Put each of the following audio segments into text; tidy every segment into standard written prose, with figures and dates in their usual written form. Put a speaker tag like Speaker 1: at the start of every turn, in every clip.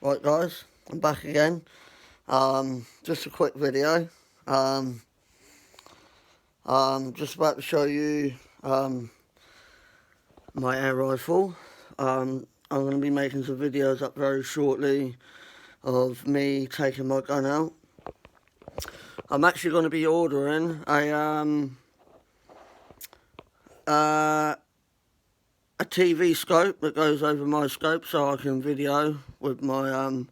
Speaker 1: Right guys, I'm back again. Just a quick video. Just about to show you my air rifle. I'm going to be making some videos up very shortly of me taking my gun out. I'm actually going to be ordering a TV scope that goes over my scope so I can video with my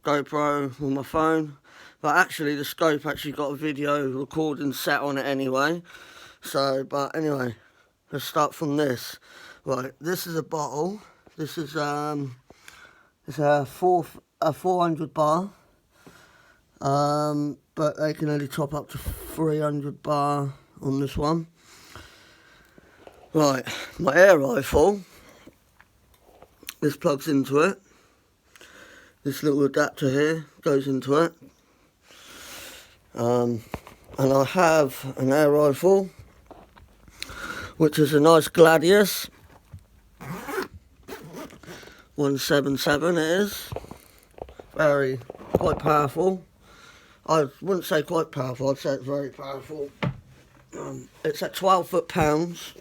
Speaker 1: GoPro with my phone. But actually the scope actually got a video recording set on it anyway. But anyway, let's start from this. Right, this is a bottle. This is it's a 400 bar. But they can only top up to 300 bar on this one. Right, my air rifle, this plugs into it. This little adapter here goes into it. And I have an air rifle, which is a nice Gladius 177 it is. Quite powerful. I wouldn't say quite powerful, I'd say it's very powerful. It's at 12 foot-pounds.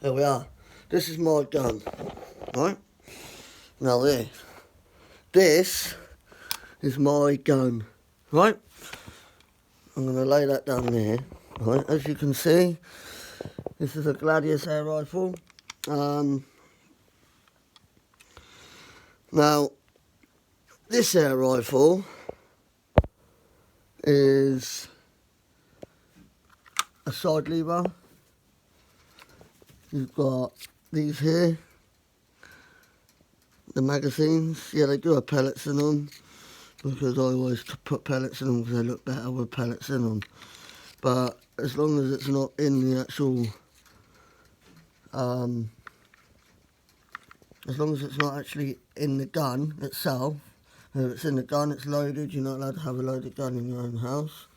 Speaker 1: There we are. This is my gun, right? Now this is my gun, right? I'm going to lay that down there, right? As you can see, this is a Gladius air rifle. Now, this air rifle is a side lever. You've got these here, the magazines. Yeah, they do have pellets in them because I always put pellets in them because they look better with pellets in them. But as long as it's not in the actual, as long as it's not actually in the gun itself, if it's in the gun, it's loaded. You're not allowed to have a loaded gun in your own house.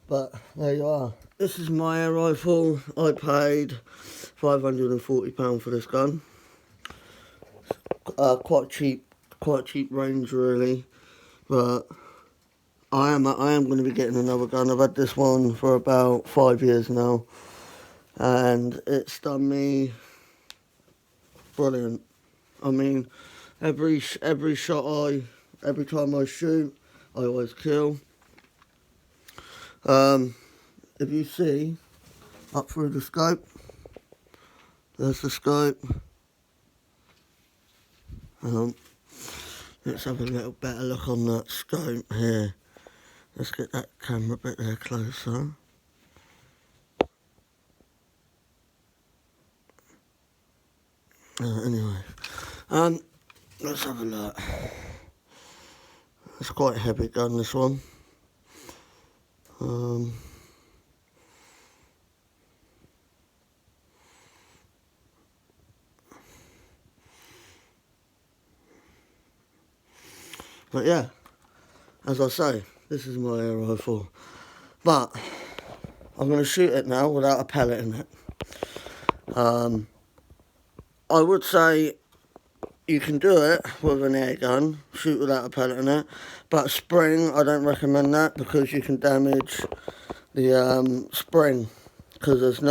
Speaker 1: But there you are. This is my air rifle. I paid £540 for this gun. Quite cheap range really. But I am going to be getting another gun. I've had this one for about 5 years now, and it's done me brilliant. I mean, every time I shoot, I always kill. If you see up through the scope, there's the scope. Let's have a little better look on that scope here. Let's get that camera a bit there closer. Anyway, let's have a look. It's quite a heavy gun, this one. But yeah, as I say, this is my air rifle. But I'm going to shoot it now without a pellet in it. I would say you can do it with an air gun, shoot without a pellet in it. But spring, I don't recommend that because you can damage the spring because there's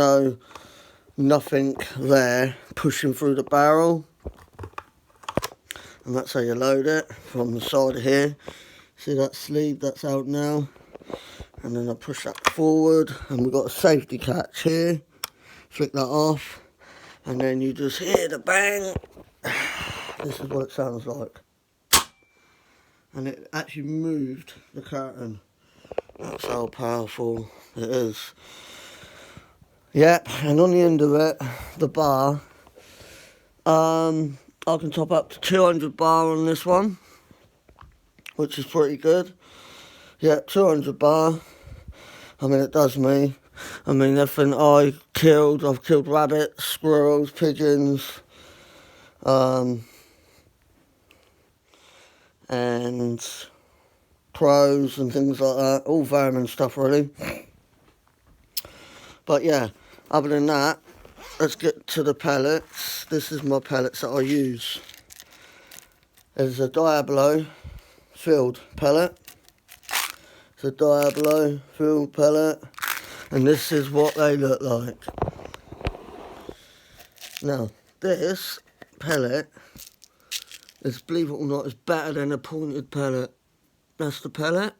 Speaker 1: nothing there pushing through the barrel. And that's how you load it, from the side here. See that sleeve, that's out now. And then I push that forward, and we've got a safety catch here. Flick that off, and then you just hear the bang. This is what it sounds like. And it actually moved the curtain. That's how powerful it is. Yep, and on the end of it, the bar, I can top up to 200 bar on this one, which is pretty good. Yeah, 200 bar. I mean, it does me. I mean, everything I've killed rabbits, squirrels, pigeons, and crows and things like that. All vermin stuff, really. But yeah, other than that, let's get to the pellets. This is my pellets that I use. There's a Diablo filled pellet. It's a Diablo filled pellet. And this is what they look like. Now, this pellet is, believe it or not, is better than a pointed pellet. That's the pellet.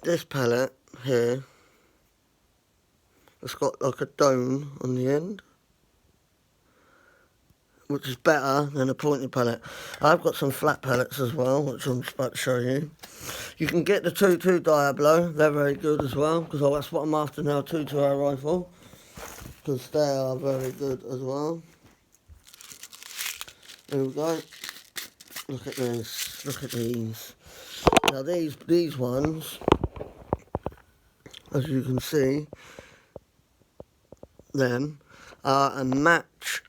Speaker 1: This pellet here, it's got like a dome on the end, which is better than a pointed pellet. I've got some flat pellets as well, which I'm just about to show you. You can get the 2.2 Diablo, they're very good as well, because that's what I'm after now, 2.2 air rifle, because they are very good as well. There we go. Look at this, look at these. Now these ones, as you can see, them are a match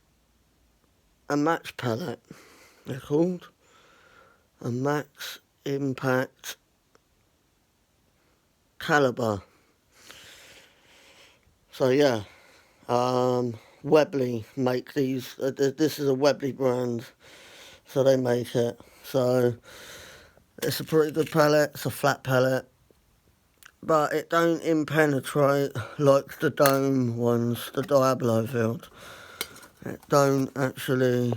Speaker 1: pellet. They're called a max impact caliber. So yeah, Webley make these. This is a Webley brand, so they make it. So it's a pretty good pellet. It's a flat pellet, but it don't impenetrate like the dome ones, the Diablo field. It don't actually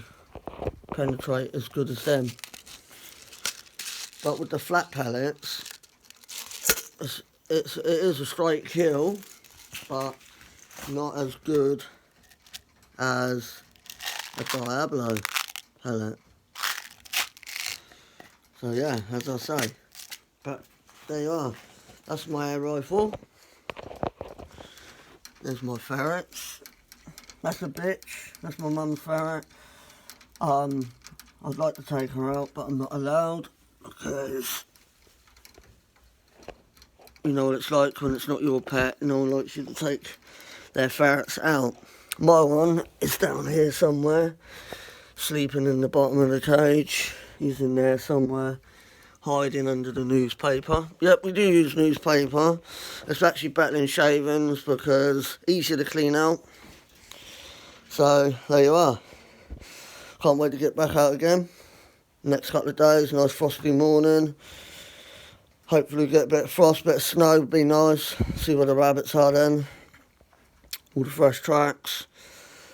Speaker 1: penetrate as good as them. But with the flat pellets, it is a straight kill, but not as good as a Diablo pellet. So yeah, as I say, but there you are. That's my air rifle. There's my ferrets. That's a bitch. That's my mum's ferret. I'd like to take her out, but I'm not allowed because you know what it's like when it's not your pet. No one likes you to take their ferrets out. My one is down here somewhere, sleeping in the bottom of the cage. He's in there somewhere, hiding under the newspaper. Yep, we do use newspaper. It's actually better than shavings because easier to clean out. So there you are. Can't wait to get back out again. Next couple of days, nice frosty morning. Hopefully get a bit of frost, bit of snow would be nice. See where the rabbits are then. All the fresh tracks,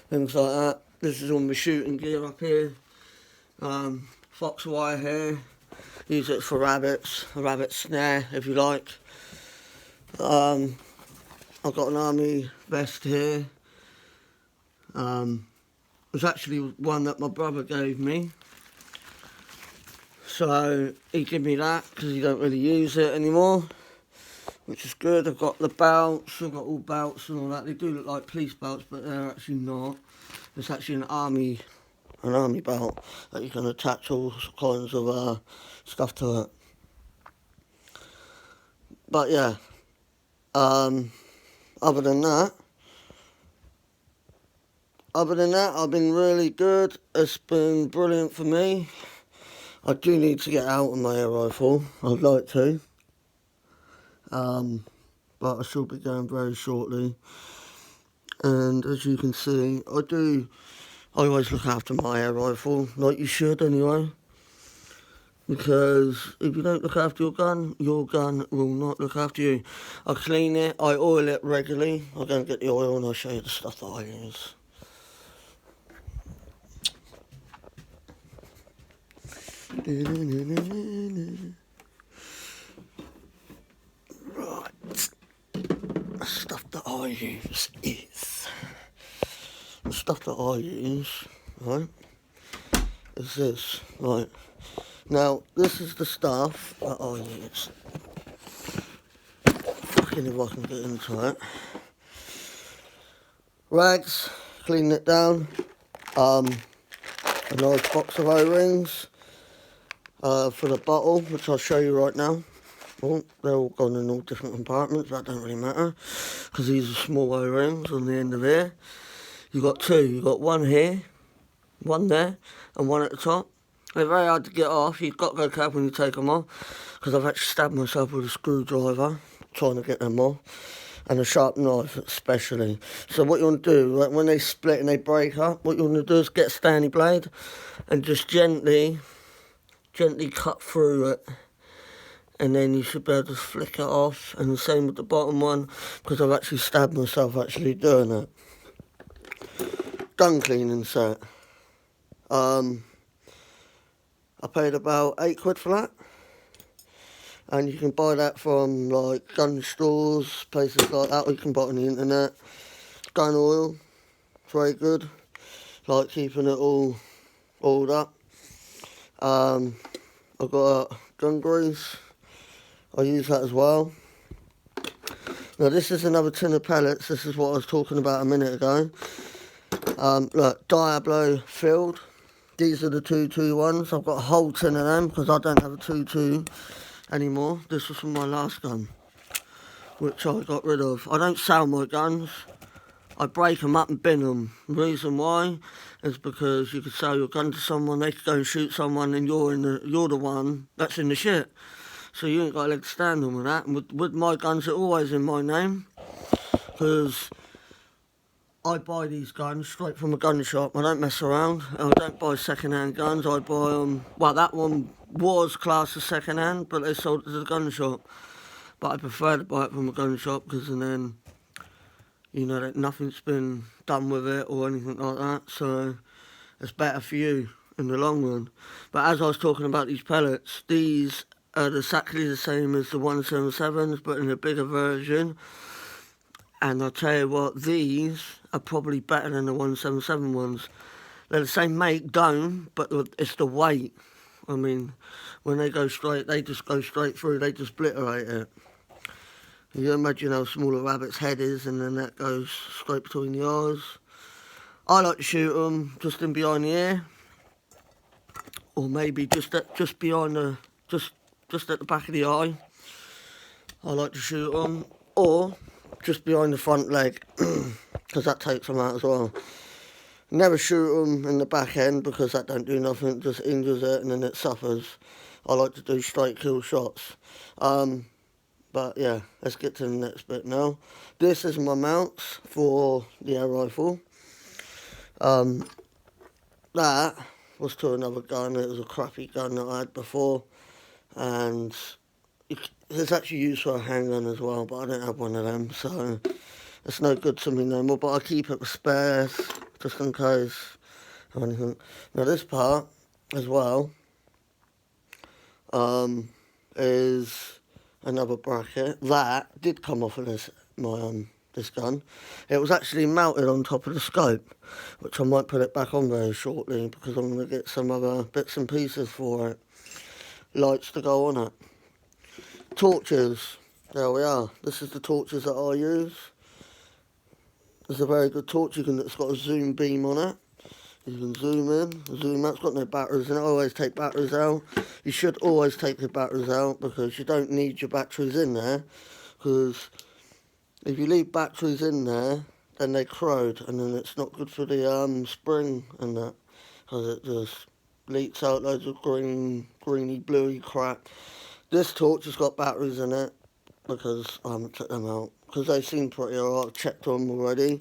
Speaker 1: things like that. This is all my shooting gear up here. Fox wire here. Use it for rabbits, a rabbit snare if you like. I've got an army vest here. It was actually one that my brother gave me. So he gave me that because he don't really use it anymore, which is good. I've got the belts, I've got all belts and all that. They do look like police belts, but they're actually not. It's actually an army belt that you can attach all kinds of stuff to it. But yeah, other than that, I've been really good. It's been brilliant for me. I do need to get out on my air rifle. I'd like to. But I shall be going very shortly. And as you can see, I always look after my air rifle, like you should anyway. Because if you don't look after your gun will not look after you. I clean it, I oil it regularly. I'll go and get the oil and I'll show you the stuff that I use. Right, the stuff that I use is, right, is this, right. Now, this is the stuff that I use. Fucking if I can get into it. Rags, clean it down. A nice box of O-rings. For the bottle, which I'll show you right now. Well, they're all gone in all different compartments, that don't really matter, because these are small O-rings on the end of here. You've got two, you've got one here, one there, and one at the top. They're very hard to get off, you've got to go careful when you take them off, because I've actually stabbed myself with a screwdriver, trying to get them off. and a sharp knife especially. So what you want to do, like when they split and they break up, what you want to do is get a Stanley blade and just gently cut through it, and then you should be able to flick it off. And the same with the bottom one, because I've actually stabbed myself actually doing it. Gun cleaning set. I paid about £8 for that. And you can buy that from like gun stores, places like that, or you can buy it on the internet. Gun oil, it's very good. Like keeping it all oiled up. I've got gun grease. I use that as well. Now this is another tin of pellets. This is what I was talking about a minute ago. Look, Diablo filled. These are the 2.2 ones. I've got a whole tin of them because I don't have a 2.2 anymore. This was from my last gun, which I got rid of. I don't sell my guns. I break them up and bin them. The reason why is because you could sell your gun to someone, they could go and shoot someone, and you're the one that's in the shit. So you ain't got a leg to stand on with that. And with my guns, they're always in my name, because I buy these guns straight from a gun shop. I don't mess around. I don't buy second-hand guns. I buy them. Well, that one was classed as second-hand, but they sold it to the gun shop. But I prefer to buy it from a gun shop because then, you know, that nothing's been done with it or anything like that. So it's better for you in the long run. But as I was talking about these pellets, these are exactly the same as the 177s, but in a bigger version. And I'll tell you what, these are probably better than the 177 ones. They're the same make, but it's the weight. I mean, when they go straight, they just go straight through, they just obliterate it. You imagine how small a rabbit's head is, and then that goes straight between the eyes. I like to shoot them just in behind the ear, or maybe just behind the, just at the back of the eye. I like to shoot them, or just behind the front leg, because that takes them out as well. Never shoot them in the back end because that don't do nothing, just injures it and then it suffers. I like to do straight kill shots. But yeah, let's get to the next bit now. This is my mounts for the air rifle. That was to another gun. It was a crappy gun that I had before, and it's actually used for a handgun as well, but I don't have one of them, so it's no good to me no more. But I keep it with spares just in case or anything. Now this part as well is another bracket that did come off of this gun. It was actually mounted on top of the scope, which I might put it back on very shortly because I'm going to get some other bits and pieces for it. Lights to go on it. Torches. There we are. This is the torches that I use. It's a very good torch. It's got a zoom beam on it. You can zoom in, zoom out. It's got no batteries in it. I always take batteries out. You should always take the batteries out because you don't need your batteries in there. Because if you leave batteries in there, then they corrode, and then it's not good for the spring and that, because it just leaks out loads of greeny, bluey crap. This torch has got batteries in it because I haven't took them out because they seem pretty alright. I've checked them already.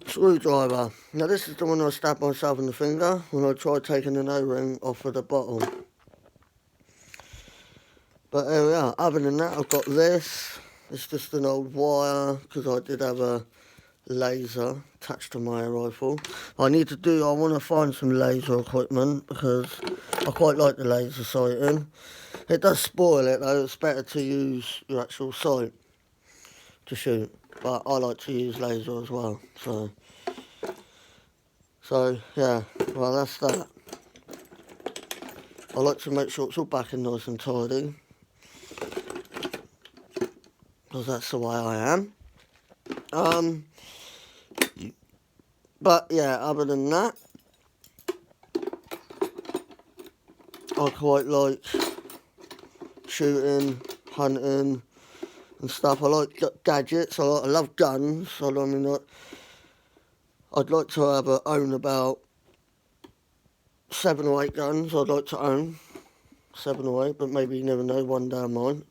Speaker 1: Screwdriver. Now this is the one I stabbed myself in the finger when I tried taking an O-ring off of the bottle. But there we are. Other than that, I've got this. It's just an old wire because I did have a laser attached to my rifle. I want to find some laser equipment because I quite like the laser sighting. It does spoil it though. It's better to use your actual sight to shoot, but I like to use laser as well. So yeah, well that's that. I like to make sure it's all back and nice and tidy because that's the way I am. But yeah, other than that, I quite like shooting, hunting and stuff. I like gadgets. I love guns. I'd like to own about 7 or 8 guns. I'd like to own 7 or 8, but maybe you never know. One day I might.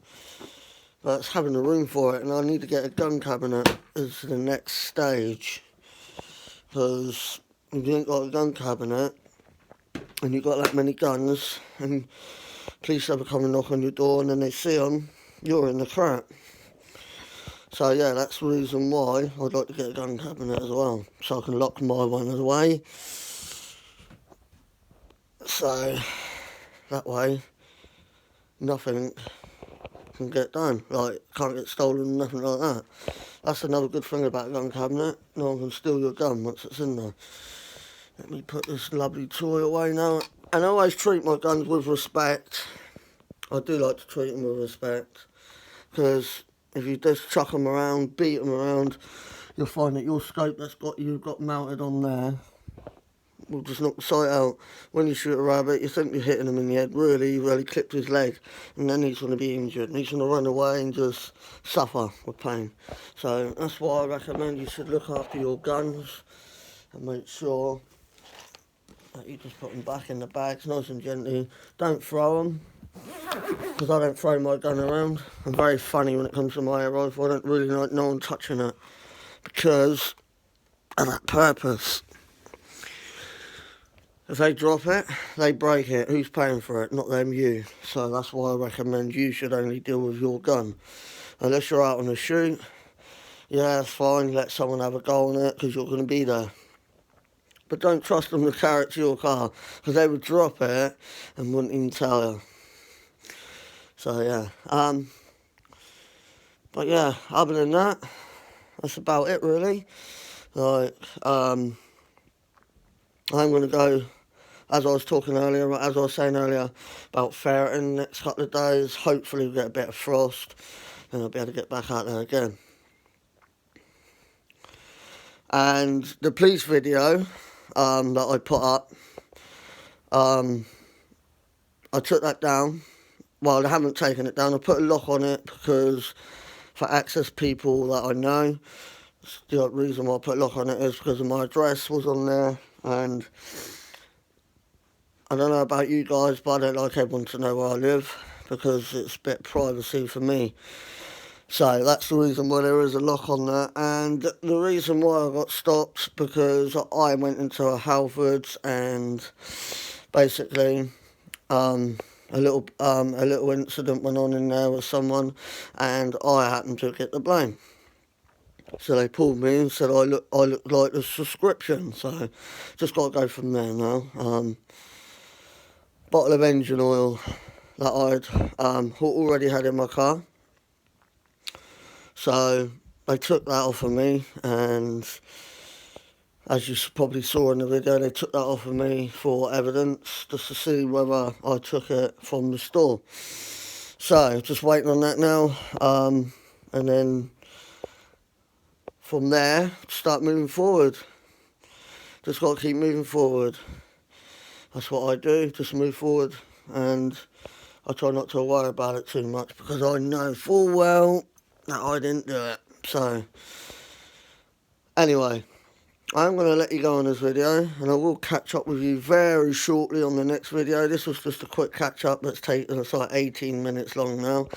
Speaker 1: But it's having the room for it, and I need to get a gun cabinet as the next stage. Because if you ain't got a gun cabinet, and you've got that many guns, and police ever come and knock on your door and then they see them, you're in the crap. So yeah, that's the reason why I'd like to get a gun cabinet as well, so I can lock my one away. So that way, nothing can get done, like can't get stolen, nothing like that. That's another good thing about a gun cabinet. No one can steal your gun once it's in there. Let me put this lovely toy away now. And I always treat my guns with respect. I do like to treat them with respect, because if you just chuck them around, beat them around, you'll find that your scope you've got mounted on there will just knock the sight out. When you shoot a rabbit, you think you're hitting him in the head. Really, you've really clipped his leg, and then he's going to be injured. And he's going to run away and just suffer with pain. So that's why I recommend you should look after your guns and make sure that you just put them back in the bags nice and gently. Don't throw them, because I don't throw my gun around. I'm very funny when it comes to my air rifle. I don't really like no one touching it, because of that purpose. If they drop it, they break it. Who's paying for it? Not them, you. So that's why I recommend you should only deal with your gun. Unless you're out on a shoot, yeah, that's fine. Let someone have a go on it, because you're going to be there. But don't trust them to carry it to your car, because they would drop it and wouldn't even tell you. So yeah. But yeah, other than that, that's about it really. Like, I'm going to go, as I was saying earlier, about ferreting the next couple of days. Hopefully we'll get a bit of frost, and I'll be able to get back out there again. And the police video that I put up, I took that down. Well, I haven't taken it down. I put a lock on it because for access people that I know. The reason why I put a lock on it is because of my address was on there, and I don't know about you guys, but I don't like everyone to know where I live, because it's a bit privacy for me. So that's the reason why there is a lock on that. And the reason why I got stopped, because I went into a Halfords, and basically a little incident went on in there with someone, and I happened to get the blame. So they pulled me and said I look like a subscription. So just got to go from there now. Bottle of engine oil that I'd already had in my car. So they took that off of me, and as you probably saw in the video, they took that off of me for evidence, just to see whether I took it from the store. So just waiting on that now, and then from there, start moving forward. Just got to keep moving forward. That's what I do, just move forward, and I try not to worry about it too much, because I know full well that I didn't do it. So, anyway, I'm going to let you go on this video, and I will catch up with you very shortly on the next video. This was just a quick catch up that's taken us like 18 minutes long now.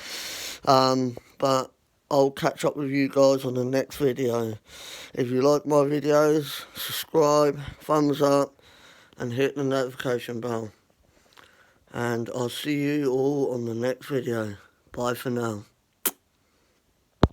Speaker 1: But I'll catch up with you guys on the next video. If you like my videos, subscribe, thumbs up, and hit the notification bell. And I'll see you all on the next video. Bye for now.